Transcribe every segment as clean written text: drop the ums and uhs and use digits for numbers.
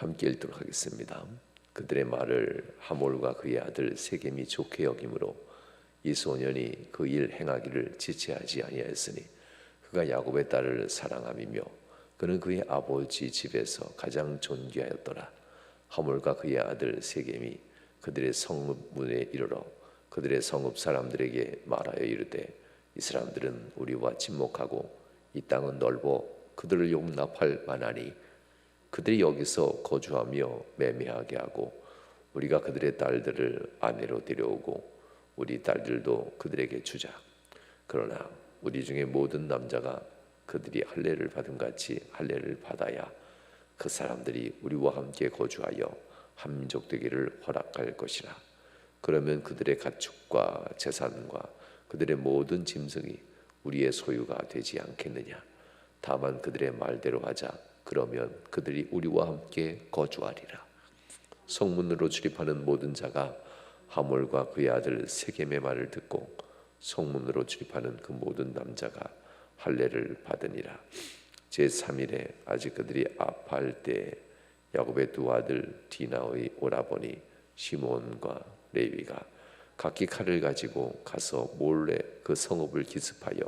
함께 읽도록 하겠습니다. 그들의 말을 하몰과 그의 아들 세겜이 좋게 여김으로 이 소년이 그 일 행하기를 지체하지 아니하였으니 그가 야곱의 딸을 사랑함이며 그는 그의 아버지 집에서 가장 존귀하였더라. 하몰과 그의 아들 세겜이 그들의 성읍 문에 이르러 그들의 성읍 사람들에게 말하여 이르되 이 사람들은 우리와 친목하고 이 땅은 넓어 그들을 용납할 만하니 그들이 여기서 거주하며 매매하게 하고 우리가 그들의 딸들을 아내로 데려오고 우리 딸들도 그들에게 주자. 그러나 우리 중에 모든 남자가 그들이 할례를 받은 같이 할례를 받아야 그 사람들이 우리와 함께 거주하여 한 민족 되기를 허락할 것이라. 그러면 그들의 가축과 재산과 그들의 모든 짐승이 우리의 소유가 되지 않겠느냐. 다만 그들의 말대로 하자. 그러면 그들이 우리와 함께 거주하리라. 성문으로 출입하는 모든 자가 하몰과 그의 아들 세겜의 말을 듣고 성문으로 출입하는 그 모든 남자가 할례를 받으니라. 제3일에 아직 그들이 아파할 때에 야곱의 두 아들 디나의 오라버니 시몬과 레위가 각기 칼을 가지고 가서 몰래 그 성읍을 기습하여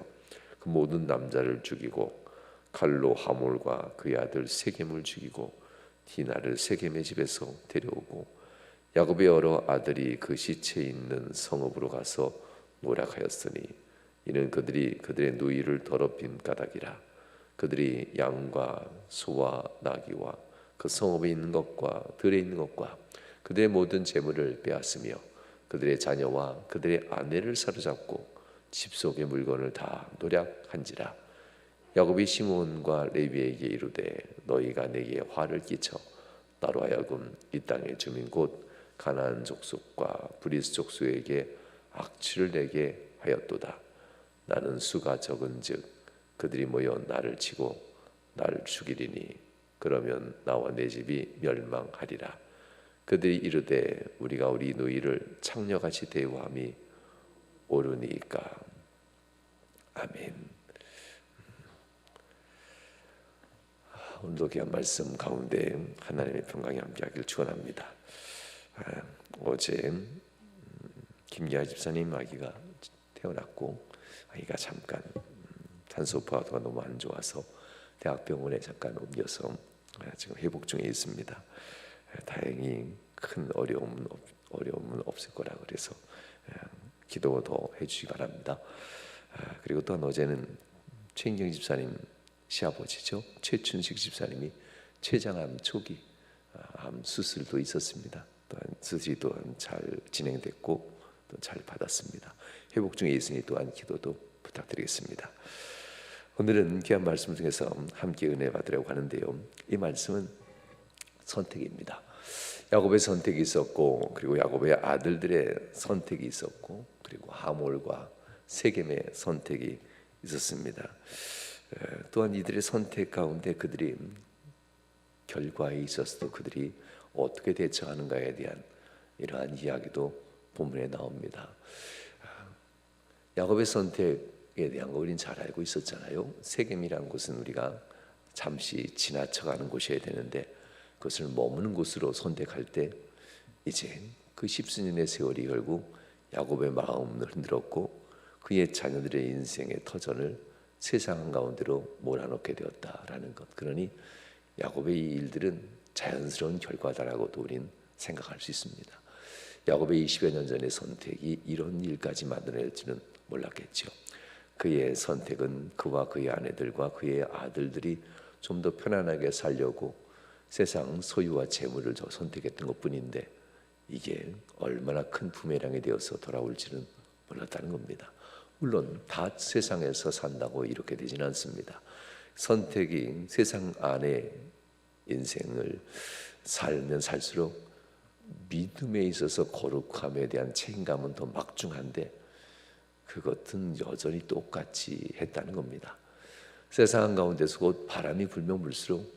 그 모든 남자를 죽이고 칼로 하몰과 그의 아들 세겜을 죽이고 디나를 세겜의 집에서 데려오고 야곱의 여러 아들이 그 시체 있는 성읍으로 가서 노략하였으니 이는 그들이 그들의 누이를 더럽힌 까닭이라. 그들이 양과 소와 나귀와 그 성읍에 있는 것과 들에 있는 것과 그들의 모든 재물을 빼앗으며 그들의 자녀와 그들의 아내를 사로잡고 집 속의 물건을 다 노략한지라. 야곱이 시몬과 레위에게 이르되 너희가 내게 화를 끼쳐 나로 하여금 이 땅의 주민 곧 가나안 족속과 브리스 족속에게 악취를 내게 하였도다. 나는 수가 적은즉 그들이 모여 나를 치고 나를 죽이리니 그러면 나와 내 집이 멸망하리라. 그들이 이르되 우리가 우리 누이를 창녀같이 대우함이 옳으니까. 아멘. 오늘도 귀한 말씀 가운데 하나님의 평강이 함께하기를 축원합니다. 어제 김기아 집사님 아기가 태어났고 아기가 잠깐 산소포화도가 너무 안 좋아서 대학병원에 잠깐 옮겨서 지금 회복 중에 있습니다. 다행히 큰 어려움은 없을 거라 그래서 기도 더 해주시기 바랍니다. 그리고 또한 어제는 최인경 집사님 시아버지죠. 최춘식 집사님이 췌장암 초기 암 수술도 있었습니다. 또한 수술이 또한 잘 진행됐고 또 잘 받았습니다. 회복 중에 있으니 또한 기도도 부탁드리겠습니다. 오늘은 귀한 말씀 중에서 함께 은혜 받으려고 하는데요. 이 말씀은 선택입니다. 야곱의 선택이 있었고 그리고 야곱의 아들들의 선택이 있었고 그리고 하몰과 세겜의 선택이 있었습니다. 또한 이들의 선택 가운데 그들이 결과에 있어서도 그들이 어떻게 대처하는가에 대한 이러한 이야기도 본문에 나옵니다. 야곱의 선택에 대한 거 우리는 잘 알고 있었잖아요. 세겜이라는 곳은 우리가 잠시 지나쳐가는 곳이어야 되는데 그것을 머무는 곳으로 선택할 때 이제 그 십수년의 세월이 결국 야곱의 마음을 흔들었고 그의 자녀들의 인생의 터전을 세상 한가운데로 몰아넣게 되었다라는 것. 그러니 야곱의 이 일들은 자연스러운 결과다라고도 우린 생각할 수 있습니다. 야곱의 20여 년 전의 선택이 이런 일까지 만들어낼지는 몰랐겠죠. 그의 선택은 그와 그의 아내들과 그의 아들들이 좀 더 편안하게 살려고 세상 소유와 재물을 선택했던 것뿐인데 이게 얼마나 큰 부메랑이 되어서 돌아올지는 몰랐다는 겁니다. 물론 다 세상에서 산다고 이렇게 되지는 않습니다. 선택이 세상 안에 인생을 살면 살수록 믿음에 있어서 거룩함에 대한 책임감은 더 막중한데 그것은 여전히 똑같이 했다는 겁니다. 세상 한가운데서 곧 바람이 불면 불수록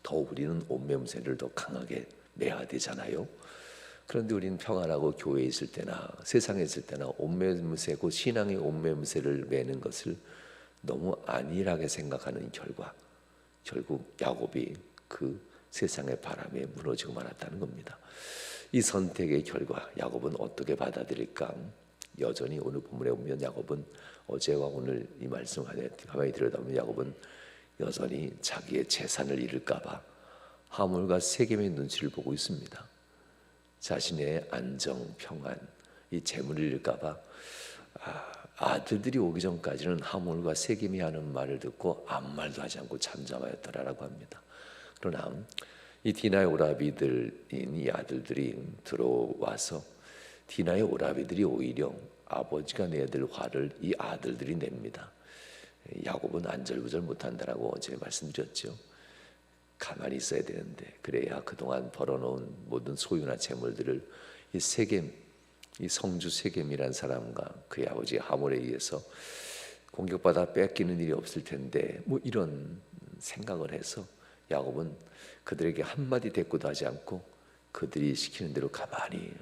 더 우리는 옷매무새를 더 강하게 내야 되잖아요. 그런데 우리는 평안하고 교회에 있을 때나 세상에 있을 때나 옷매무새고 신앙의 옷매무새를 매는 것을 너무 안일하게 생각하는 결과 결국 야곱이 그 세상의 바람에 무너지고 말았다는 겁니다. 이 선택의 결과 야곱은 어떻게 받아들일까? 여전히 오늘 본문에 보면 야곱은 어제와 오늘 이 말씀 안에 가만히 들여다보면 야곱은 여전히 자기의 재산을 잃을까 봐 하물과 세겜의 눈치를 보고 있습니다. 자신의 안정, 평안, 이 재물을 잃을까 봐 아들들이 오기 전까지는 하물과 세겜이 하는 말을 듣고 아무 말도 하지 않고 잠잠하였더라라고 합니다. 그러나 이 디나의 오라비들인 이 아들들이 들어와서 디나의 오라비들이 오히려 아버지가 내야 될 화를 이 아들들이 냅니다. 야곱은 안절부절 못한다라고 어제 말씀드렸죠. 가만히 있어야 되는데 그래야 그동안 벌어놓은 모든 소유나 재물들을 이 세겜, 이 성주 세겜이란 사람과 그의 아버지 하몰에 의해서 공격받아 뺏기는 일이 없을 텐데 뭐 이런 생각을 해서 야곱은 그들에게 한마디 대꾸도 하지 않고 그들이 시키는 대로 가만히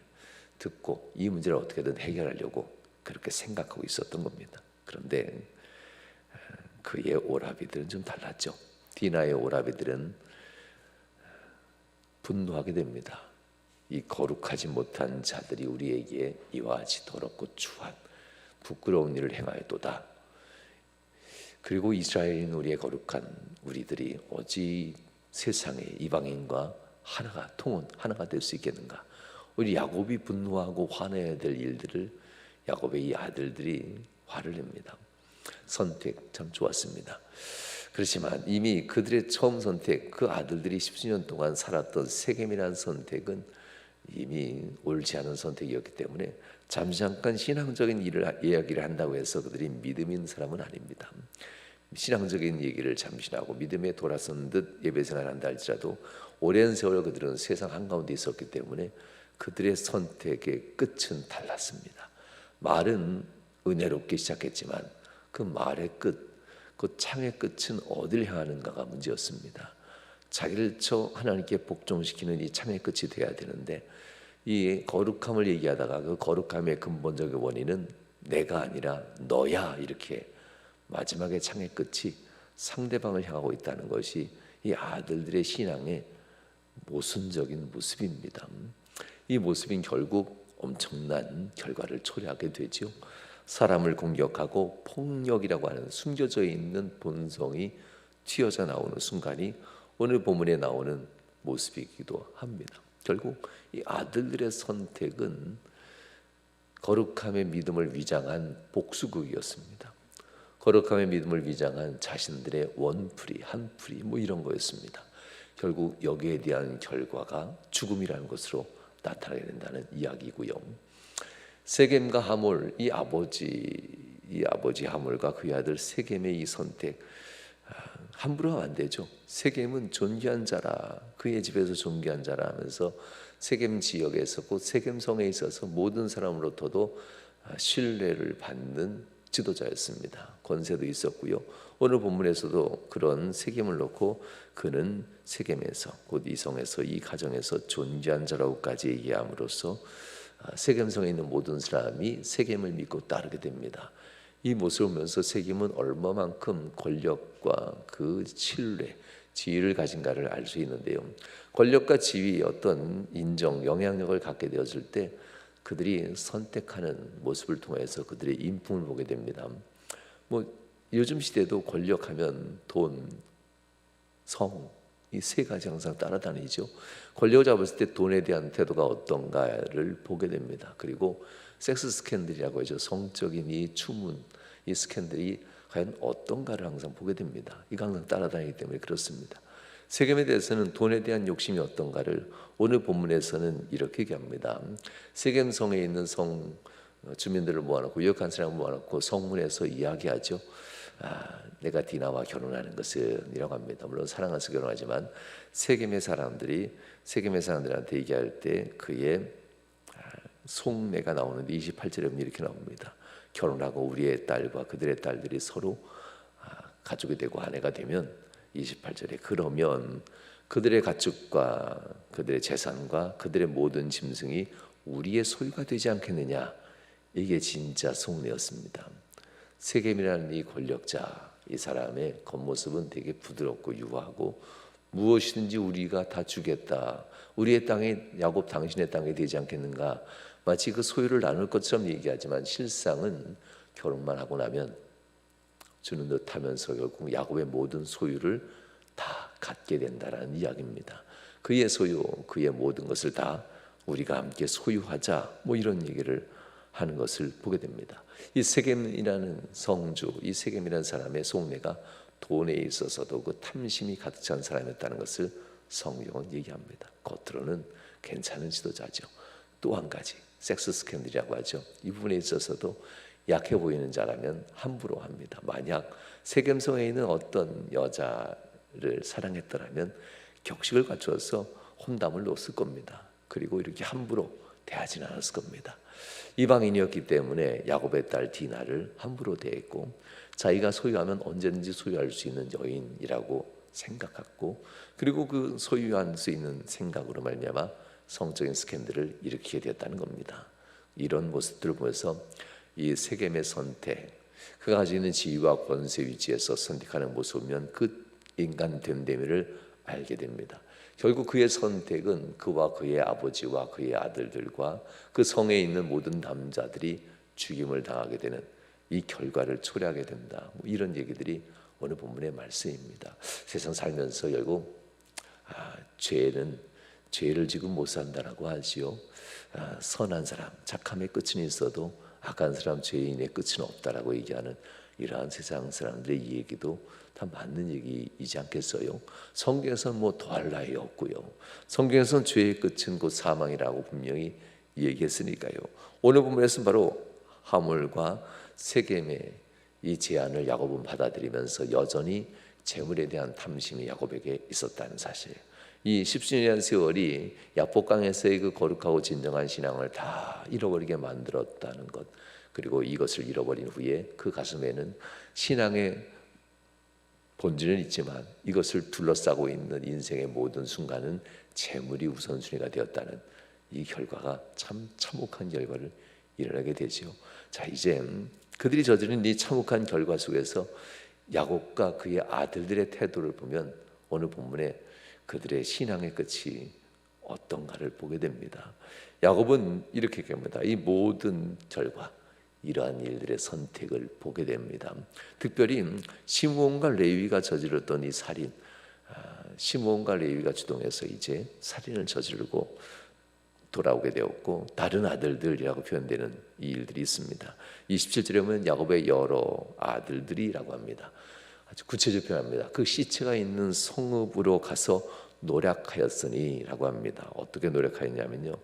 듣고 이 문제를 어떻게든 해결하려고 그렇게 생각하고 있었던 겁니다. 그런데 그의 오라비들은 좀 달랐죠. 디나의 오라비들은 분노하게 됩니다. 이 거룩하지 못한 자들이 우리에게 이와 같이 더럽고 추한 부끄러운 일을 행하였도다. 그리고 이스라엘인 우리의 거룩한 우리들이 어찌 세상의 이방인과 하나가 될 수 있겠는가? 우리 야곱이 분노하고 화내야 될 일들을 야곱의 이 아들들이 화를 냅니다. 선택 참 좋았습니다. 그렇지만 이미 그들의 처음 선택, 그 아들들이 10수년 동안 살았던 세겜이라는 선택은 이미 옳지 않은 선택이었기 때문에 잠깐 신앙적인 이야기를 한다고 해서 그들이 믿음 있는 사람은 아닙니다. 신앙적인 얘기를 잠시 하고 믿음에 돌아선 듯 예배생활을 한다 할지라도 오랜 세월 그들은 세상 한가운데 있었기 때문에 그들의 선택의 끝은 달랐습니다. 말은 은혜롭게 시작했지만 그 말의 끝, 그 창의 끝은 어디를 향하는가가 문제였습니다. 자기를 하나님께 복종시키는 이 창의 끝이 돼야 되는데 이 거룩함을 얘기하다가 그 거룩함의 근본적인 원인은 내가 아니라 너야 이렇게 마지막에 창의 끝이 상대방을 향하고 있다는 것이 이 아들들의 신앙의 모순적인 모습입니다. 이 모습인 결국 엄청난 결과를 초래하게 되죠. 사람을 공격하고 폭력이라고 하는 숨겨져 있는 본성이 튀어져 나오는 순간이 오늘 본문에 나오는 모습이기도 합니다. 결국 이 아들들의 선택은 거룩함의 믿음을 위장한 복수극이었습니다. 거룩함의 믿음을 위장한 자신들의 원풀이, 한풀이 뭐 이런 거였습니다. 결국 여기에 대한 결과가 죽음이라는 것으로 나타나게 된다는 이야기고요. 세겜과 하몰, 이 아버지 하몰과 그의 아들 세겜의 이 선택 함부로 하면 안 되죠. 세겜은 존귀한 자라, 그의 집에서 존귀한 자라 하면서 세겜 지역에서 곧 세겜성에 있어서 모든 사람으로부터도 신뢰를 받는 지도자였습니다. 권세도 있었고요. 오늘 본문에서도 그런 세겜을 놓고 그는 세겜에서 곧 이 성에서 이 가정에서 존귀한 자라고까지 얘기함으로써 세겜성에 있는 모든 사람이 세겜을 믿고 따르게 됩니다. 이 모습을 보면서 세겜은 얼마만큼 권력과 그 신뢰, 지위를 가진가를 알 수 있는데요. 권력과 지위, 어떤 인정, 영향력을 갖게 되었을 때 그들이 선택하는 모습을 통해서 그들의 인품을 보게 됩니다. 뭐 요즘 시대도 권력하면 돈, 성, 이 세 가지 항상 따라다니죠. 권력을 잡았을 때 돈에 대한 태도가 어떤가를 보게 됩니다. 그리고 섹스 스캔들이라고 하죠. 성적인 이 추문, 이 스캔들이 과연 어떤가를 항상 보게 됩니다. 이거 항상 따라다니기 때문에 그렇습니다. 세겜에 대해서는 돈에 대한 욕심이 어떤가를 오늘 본문에서는 이렇게 얘기합니다. 세겜성에 있는 성 주민들을 모아놓고 유력한 사람을 모아놓고 성문에서 이야기하죠. 내가 디나와 결혼하는 것은 이라고 합니다. 물론 사랑해서 결혼하지만 세겜의 사람들한테 얘기할 때 그의 속내가 나오는데 28절에 보면 이렇게 나옵니다. 결혼하고 우리의 딸과 그들의 딸들이 서로 가족이 되고 아내가 되면 28절에 그러면 그들의 가축과 그들의 재산과 그들의 모든 짐승이 우리의 소유가 되지 않겠느냐. 이게 진짜 속내였습니다. 세겜이라는 이 권력자, 이 사람의 겉모습은 되게 부드럽고 유하고 무엇이든지 우리가 다 주겠다. 우리의 땅이 야곱 당신의 땅이 되지 않겠는가? 마치 그 소유를 나눌 것처럼 얘기하지만 실상은 결혼만 하고 나면 주는 듯 하면서 결국 야곱의 모든 소유를 다 갖게 된다라는 이야기입니다. 그의 소유, 그의 모든 것을 다 우리가 함께 소유하자, 뭐 이런 얘기를 하는 것을 보게 됩니다. 이 세겜이라는 성주, 이 세겜이라는 사람의 속내가 돈에 있어서도 그 탐심이 가득 찬 사람이었다는 것을 성경은 얘기합니다. 겉으로는 괜찮은 지도자죠. 또 한 가지, 섹스 스캔들이라고 하죠. 이 부분에 있어서도 약해 보이는 자라면 함부로 합니다. 만약 세겜성에 있는 어떤 여자를 사랑했더라면 격식을 갖추어서 혼담을 놓았을 겁니다. 그리고 이렇게 함부로 대하지는 않았을 겁니다. 이방인이었기 때문에 야곱의 딸 디나를 함부로 대했고 자기가 소유하면 언제든지 소유할 수 있는 여인이라고 생각했고, 그리고 그 소유할 수 있는 생각으로 말미암아 성적인 스캔들을 일으키게 되었다는 겁니다. 이런 모습들을 보면서 이 세겜의 선택, 그가 가지고 있는 지위와 권세 위치에서 선택하는 모습을 보면 그 인간 됨됨이를 알게 됩니다. 결국 그의 선택은 그와 그의 아버지와 그의 아들들과 그 성에 있는 모든 남자들이 죽임을 당하게 되는 이 결과를 초래하게 된다. 뭐 이런 얘기들이 오늘 본문의 말씀입니다. 세상 살면서 결국 죄를 지고 못 산다라고 하지요. 선한 사람, 착함의 끝은 있어도 악한 사람, 죄인의 끝은 없다라고 얘기하는 이러한 세상 사람들의 이 얘기도 다 맞는 얘기이지 않겠어요? 성경에서는 뭐 더할 나위 없고요. 성경에서는 죄의 끝은 곧 사망이라고 분명히 얘기했으니까요. 오늘 본문에서는 바로 하몰과 세겜의 이 제안을 야곱은 받아들이면서 여전히 재물에 대한 탐심이 야곱에게 있었다는 사실, 이 십수년이라는 세월이 야복강에서의 그 거룩하고 진정한 신앙을 다 잃어버리게 만들었다는 것, 그리고 이것을 잃어버린 후에 그 가슴에는 신앙의 본질은 있지만 이것을 둘러싸고 있는 인생의 모든 순간은 재물이 우선순위가 되었다는 이 결과가 참 참혹한 결과를 일어나게 되죠. 자, 이제 그들이 저지른 이 참혹한 결과 속에서 야곱과 그의 아들들의 태도를 보면 오늘 본문에 그들의 신앙의 끝이 어떤가를 보게 됩니다. 야곱은 이렇게 얘기합니다. 이 모든 결과, 이러한 일들의 선택을 보게 됩니다. 특별히 시므온과 레위가 저질렀던 이 살인, 시므온과 레위가 주동해서 이제 살인을 저지르고 돌아오게 되었고, 다른 아들들이라고 표현되는 이 일들이 있습니다. 27절에 보면 야곱의 여러 아들들이라고 합니다. 아주 구체적으로 표현합니다. 그 시체가 있는 성읍으로 가서 노력하였으니 라고 합니다. 어떻게 노력하였냐면요,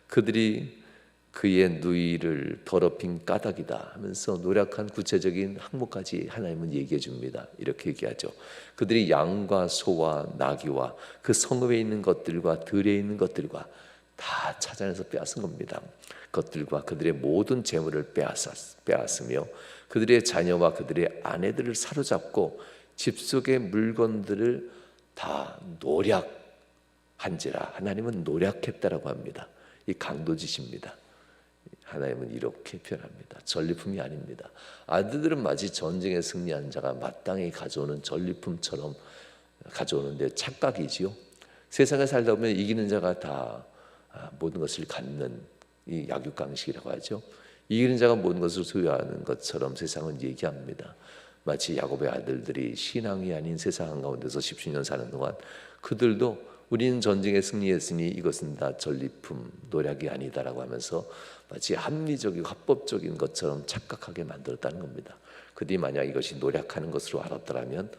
그들이 그의 누이를 더럽힌 까닭이다 하면서 노력한 구체적인 항목까지 하나님은 얘기해 줍니다. 이렇게 얘기하죠. 그들이 양과 소와 나귀와 그 성읍에 있는 것들과 들에 있는 것들과 다 찾아내서 빼앗은 겁니다. 그것들과 그들의 모든 재물을 빼앗으며 그들의 자녀와 그들의 아내들을 사로잡고 집 속의 물건들을 다 노략한지라. 하나님은 노략했다라고 합니다. 이 강도짓입니다. 하나님은 이렇게 표현합니다. 전리품이 아닙니다. 아들들은 마치 전쟁에 승리한 자가 마땅히 가져오는 전리품처럼 가져오는데 착각이지요. 세상에 살다 보면 이기는 자가 다 모든 것을 갖는 이 약육강식이라고 하죠. 이기는 자가 모든 것을 소유하는 것처럼 세상은 얘기합니다. 마치 야곱의 아들들이 신앙이 아닌 세상 가운데서 10수년 사는 동안 그들도 우리는 전쟁에 승리했으니 이것은 다 전리품, 노략이 아니다라고 하면서 마치 합리적이고 합법적인 것처럼 착각하게 만들었다는 겁니다. 그들이 만약 이것이 노략하는 것으로 알았더라면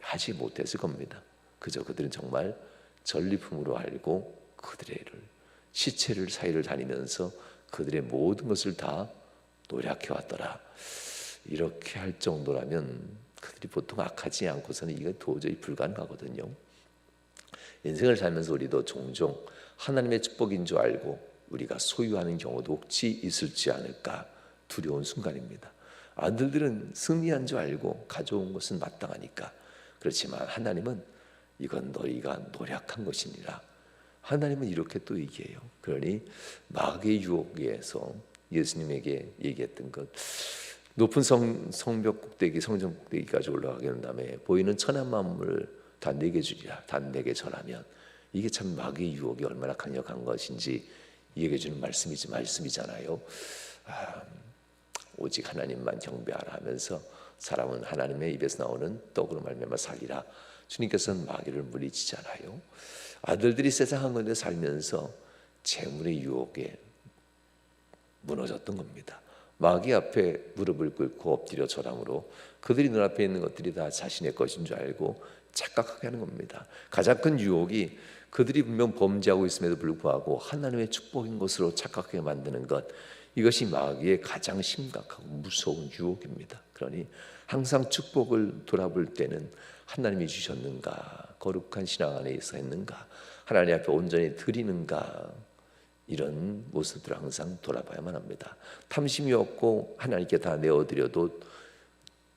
하지 못했을 겁니다. 그저 그들은 정말 전리품으로 알고 그들의 시체를 사이를 다니면서 그들의 모든 것을 다 노략해 왔더라. 이렇게 할 정도라면 그들이 보통 악하지 않고서는 이게 도저히 불가능하거든요. 인생을 살면서 우리도 종종 하나님의 축복인 줄 알고 우리가 소유하는 경우도 혹시 있을지 않을까 두려운 순간입니다. 아들들은 승리한 줄 알고 가져온 것은 마땅하니까. 그렇지만 하나님은 이건 너희가 노력한 것이니라. 하나님은 이렇게 또 얘기해요. 그러니 마귀의 유혹에서 예수님에게 얘기했던 것, 높은 성벽 꼭대기, 성전 꼭대기까지 올라가게 된 다음에 보이는 천한 만물을 다 내게 주리라. 다 내게 전하면. 이게 참 마귀의 유혹이 얼마나 강력한 것인지 얘기해 주는 말씀이잖아요. 오직 하나님만 경배하라 하면서 사람은 하나님의 입에서 나오는 떡으로 말미암아 살리라. 주님께서는 마귀를 물리치잖아요. 아들들이 세상 한 건데 살면서 재물의 유혹에 무너졌던 겁니다. 마귀 앞에 무릎을 꿇고 엎드려 절함으로 그들이 눈앞에 있는 것들이 다 자신의 것인 줄 알고 착각하게 하는 겁니다. 가장 큰 유혹이 그들이 분명 범죄하고 있음에도 불구하고 하나님의 축복인 것으로 착각하게 만드는 것, 이것이 마귀의 가장 심각하고 무서운 유혹입니다. 그러니 항상 축복을 돌아볼 때는 하나님이 주셨는가, 거룩한 신앙 안에 있어 있는가, 하나님 앞에 온전히 드리는가, 이런 모습들을 항상 돌아봐야만 합니다. 탐심이 없고 하나님께 다 내어드려도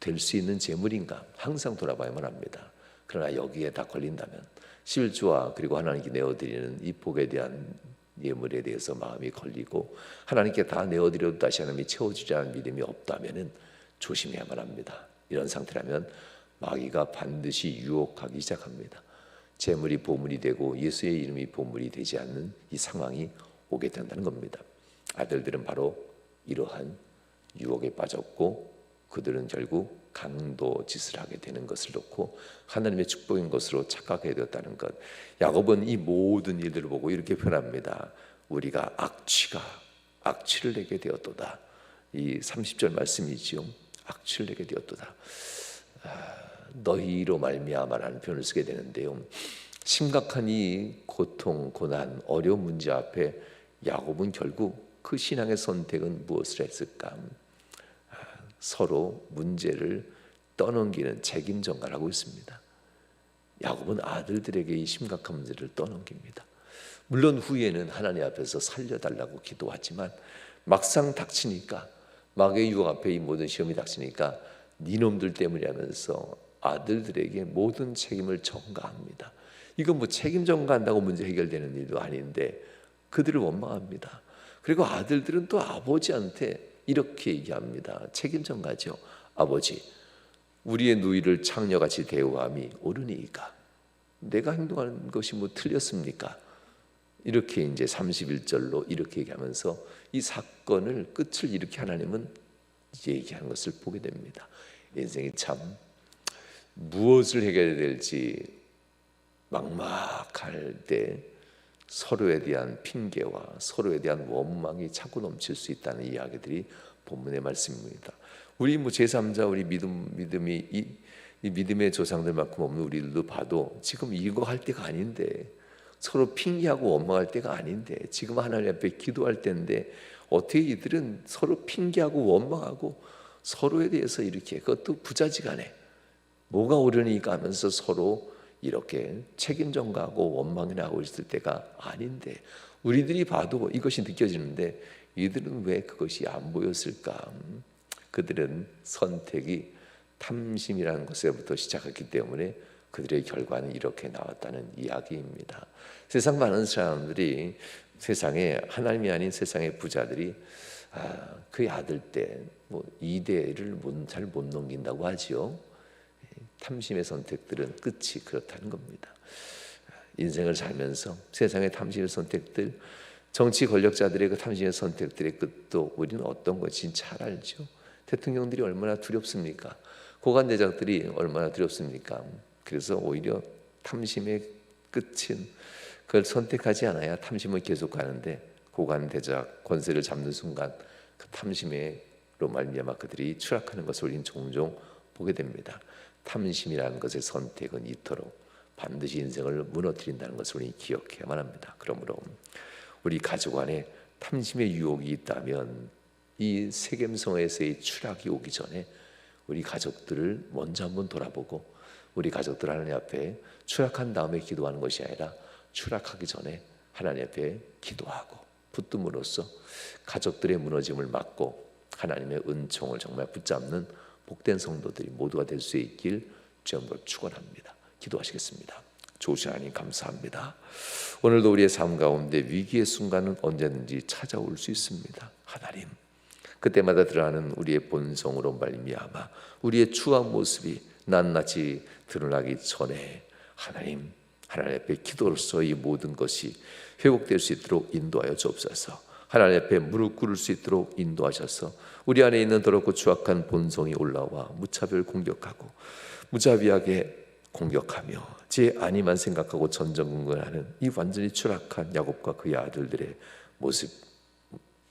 될 수 있는 재물인가 항상 돌아봐야만 합니다. 그러나 여기에 다 걸린다면 실주와 그리고 하나님께 내어드리는 이 복에 대한 예물에 대해서 마음이 걸리고 하나님께 다 내어드려도 다시 하나님이 채워주지 않은 믿음이 없다면 조심해야만 합니다. 이런 상태라면 마귀가 반드시 유혹하기 시작합니다. 재물이 보물이 되고 예수의 이름이 보물이 되지 않는 이 상황이 오게 된다는 겁니다. 아들들은 바로 이러한 유혹에 빠졌고 그들은 결국 강도 짓을 하게 되는 것을 놓고 하나님의 축복인 것으로 착각하게 되었다는 것. 야곱은 이 모든 일들을 보고 이렇게 표현합니다. 우리가 악취를 내게 되었도다. 이 30절 말씀이지요. 악취를 내게 되었도다. 너희로 말미암아라는 표현을 쓰게 되는데요. 심각한 이 고통, 고난, 어려운 문제 앞에 야곱은 결국 그 신앙의 선택은 무엇을 했을까? 서로 문제를 떠넘기는 책임 전가를 하고 있습니다. 야곱은 아들들에게 이 심각한 문제를 떠넘깁니다. 물론 후에는 하나님 앞에서 살려달라고 기도하지만 막상 닥치니까 마귀의 유혹 앞에 이 모든 시험이 닥치니까 니놈들 때문에 하면서 아들들에게 모든 책임을 전가합니다. 이건 뭐 책임 전가한다고 문제 해결되는 일도 아닌데 그들을 원망합니다. 그리고 아들들은 또 아버지한테 이렇게 얘기합니다. 책임 전가죠. 아버지, 우리의 누이를 창녀같이 대우함이 옳으니까 내가 행동하는 것이 뭐 틀렸습니까? 이렇게 이제 31절로 이렇게 얘기하면서 이 사건을 끝을 이렇게 하나님은 얘기하는 것을 보게 됩니다. 인생이 참 무엇을 해결해야 될지 막막할 때 서로에 대한 핑계와 서로에 대한 원망이 자꾸 넘칠 수 있다는 이야기들이 본문의 말씀입니다. 우리 뭐 제3자 우리 믿음이 이 믿음의 조상들만큼 없는 우리들도 봐도 지금 이거 할 때가 아닌데, 서로 핑계하고 원망할 때가 아닌데, 지금 하나님 앞에 기도할 때인데 어떻게 이들은 서로 핑계하고 원망하고 서로에 대해서 이렇게, 그것도 부자지간에 뭐가 옳으니까 하면서 서로 이렇게 책임 전가하고 원망이나 하고 있을 때가 아닌데, 우리들이 봐도 이것이 느껴지는데 이들은 왜 그것이 안 보였을까? 그들은 선택이 탐심이라는 것에부터 시작했기 때문에 그들의 결과는 이렇게 나왔다는 이야기입니다. 세상 많은 사람들이, 세상에 하나님이 아닌 세상의 부자들이 그의 아들 때 뭐 2대를 잘 못 넘긴다고 하지요. 탐심의 선택들은 끝이 그렇다는 겁니다. 인생을 살면서 세상의 탐심의 선택들, 정치 권력자들의 그 탐심의 선택들의 끝도 우리는 어떤 것인지 잘 알죠. 대통령들이 얼마나 두렵습니까? 고관대장들이 얼마나 두렵습니까? 그래서 오히려 탐심의 끝은 그걸 선택하지 않아야 탐심을 계속 가는데, 고관대작 권세를 잡는 순간 그 탐심으로 말미암아 그들이 추락하는 것을 우리는 종종 보게 됩니다. 탐심이라는 것의 선택은 이토록 반드시 인생을 무너뜨린다는 것을 우리 기억해야만 합니다. 그러므로 우리 가족 안에 탐심의 유혹이 있다면 이 세겜성에서의 추락이 오기 전에 우리 가족들을 먼저 한번 돌아보고, 우리 가족들 하나님 앞에 추락한 다음에 기도하는 것이 아니라 추락하기 전에 하나님 앞에 기도하고 붙듦으로써 가족들의 무너짐을 막고 하나님의 은총을 정말 붙잡는 복된 성도들이 모두가 될 수 있길 주님으로 축원합니다. 기도하시겠습니다. 좋으신 하나님 감사합니다. 오늘도 우리의 삶 가운데 위기의 순간은 언제든지 찾아올 수 있습니다. 하나님, 그때마다 드러나는 우리의 본성으로 말미암아 우리의 추한 모습이 낱낱이 드러나기 전에 하나님 앞에 기도로서 이 모든 것이 회복될 수 있도록 인도하여 주옵소서. 하나님 앞에 무릎 꿇을 수 있도록 인도하셔서 우리 안에 있는 더럽고 추악한 본성이 올라와 무차별 공격하고 무자비하게 공격하며 제 안위만 생각하고 전전긍긍하는 이 완전히 추락한 야곱과 그의 아들들의 모습,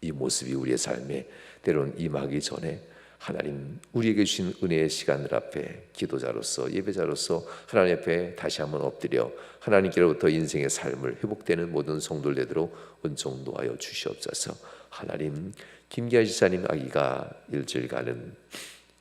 이 모습이 우리의 삶에 때로는 임하기 전에 하나님 우리에게 주신 은혜의 시간들 앞에 기도자로서 예배자로서 하나님 앞에 다시 한번 엎드려 하나님께로부터 인생의 삶을 회복되는 모든 성도들 되도록 은총 도하여 주시옵소서. 하나님 김기아 지사님 아기가 일주일간은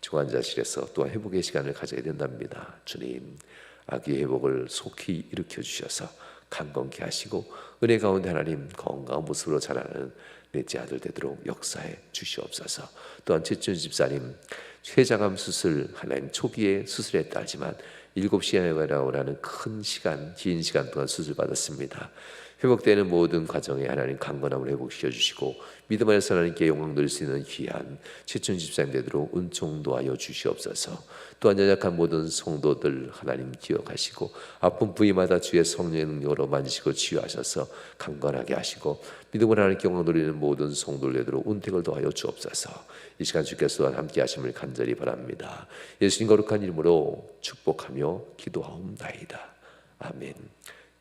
중환자실에서 또한 회복의 시간을 가져야 된답니다. 주님 아기의 회복을 속히 일으켜 주셔서 강건케 하시고 은혜 가운데 하나님 건강한 모습으로 자라는 넷째 아들 되도록 역사해 주시옵소서. 또한 최춘 집사님 췌장암 수술 하나님 초기에 수술했다 하지만 7시간이라는 큰 시간 긴 시간 동안 수술 받았습니다. 회복되는 모든 과정에 하나님 강건함을 회복시켜 주시고 믿음 안에서 하나님께 영광 드릴 수 있는 귀한 최춘 집사님 되도록 은총 도하여 주시옵소서. 또한 연약한 모든 성도들 하나님 기억하시고 아픈 부위마다 주의 성령의 능력으로 만지시고 치유하셔서 강건하게 하시고 믿음으로 하나님께 영광 드리는 모든 성도들 되도록 은택을 더하여 주옵소서. 이 시간 주께서 또한 함께 하심을 간절히 바랍니다. 예수님 거룩한 이름으로 축복하며 기도하옵나이다. 아멘.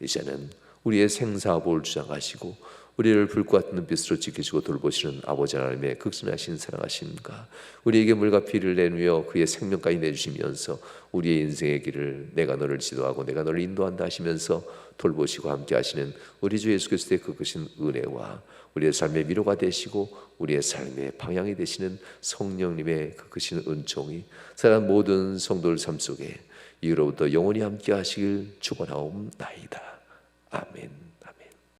이제는 우리의 생사복을 주장하시고 우리를 불과 같은 눈빛으로 지키시고 돌보시는 아버지 하나님의 극진하신 사랑하심과 우리에게 물과 피를 내누여 그의 생명까지 내주시면서 우리의 인생의 길을 내가 너를 지도하고 내가 너를 인도한다 하시면서 돌보시고 함께 하시는 우리 주 예수 그리스도의 그 크신 은혜와 우리의 삶의 위로가 되시고 우리의 삶의 방향이 되시는 성령님의 그 크신 은총이 사랑 모든 성도들 삶 속에 이후로부터 영원히 함께 하시길 축원하옵나이다.